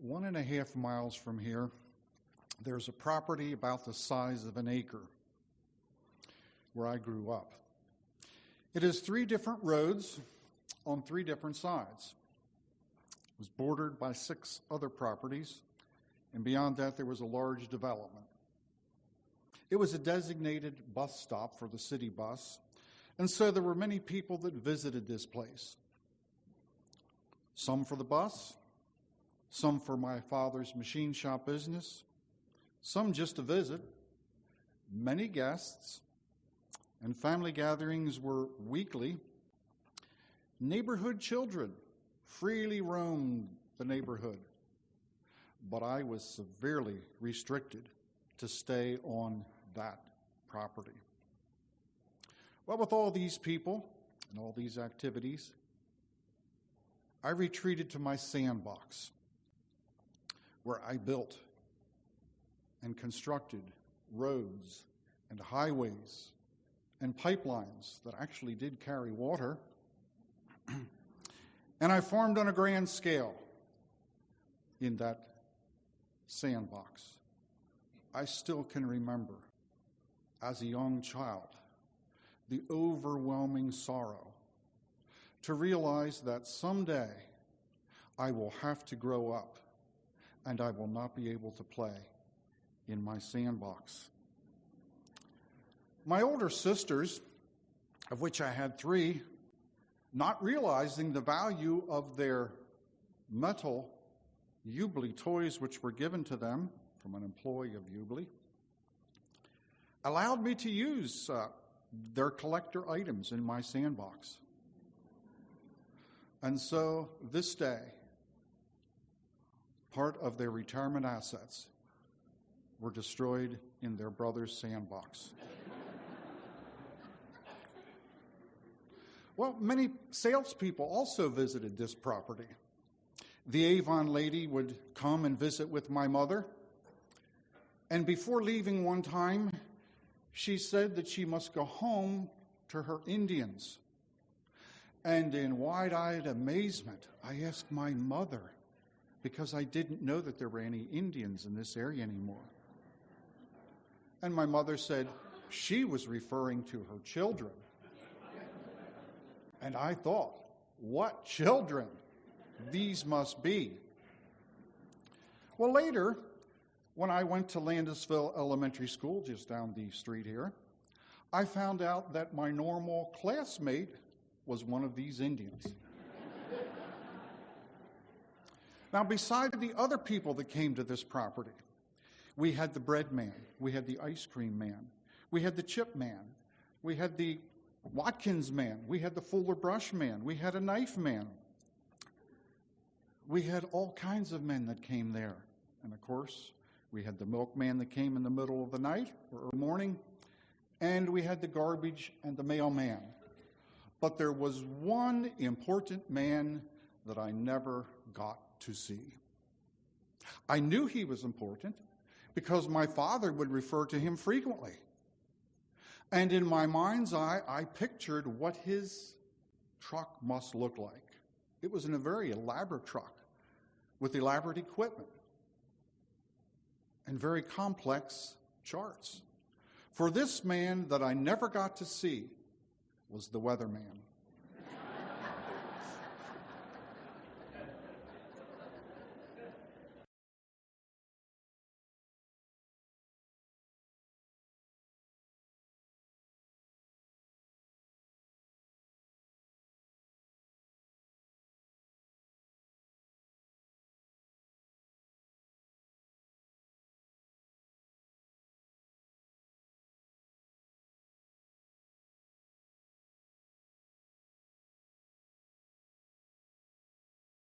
1.5 miles from here, there's a property about the size of an acre where I grew up. It has 3 different roads on 3 different sides. It was bordered by 6 other properties, and beyond that there was a large development. It was a designated bus stop for the city bus, and so there were many people that visited this place. Some for the bus, some for my father's machine shop business, some just to visit, many guests, and family gatherings were weekly. Neighborhood children freely roamed the neighborhood, but I was severely restricted to stay on that property. Well, with all these people and all these activities, I retreated to my sandbox, where I built and constructed roads and highways and pipelines that actually did carry water. And I farmed on a grand scale in that sandbox. I still can remember, as a young child, the overwhelming sorrow to realize that someday I will have to grow up and I will not be able to play in my sandbox. My older sisters, of which I had 3, not realizing the value of their metal Ubley toys which were given to them from an employee of Ubley, allowed me to use their collector items in my sandbox. And so this day, part of their retirement assets were destroyed in their brother's sandbox. Well, many salespeople also visited this property. The Avon lady would come and visit with my mother, and before leaving one time, she said that she must go home to her Indians. And in wide-eyed amazement, I asked my mother, because I didn't know that there were any Indians in this area anymore. And my mother said she was referring to her children. And I thought, what children these must be? Well, later, when I went to Landisville Elementary School, just down the street here, I found out that my normal classmate was one of these Indians. Now, beside the other people that came to this property, we had the bread man, we had the ice cream man, we had the chip man, we had the Watkins man, we had the Fuller brush man, we had a knife man. We had all kinds of men that came there. And of course, we had the milkman that came in the middle of the night or early morning, and we had the garbage and the mailman. But there was one important man that I never got to see. I knew he was important because my father would refer to him frequently. And in my mind's eye, I pictured what his truck must look like. It was in a very elaborate truck with elaborate equipment and very complex charts. For this man that I never got to see was the weatherman.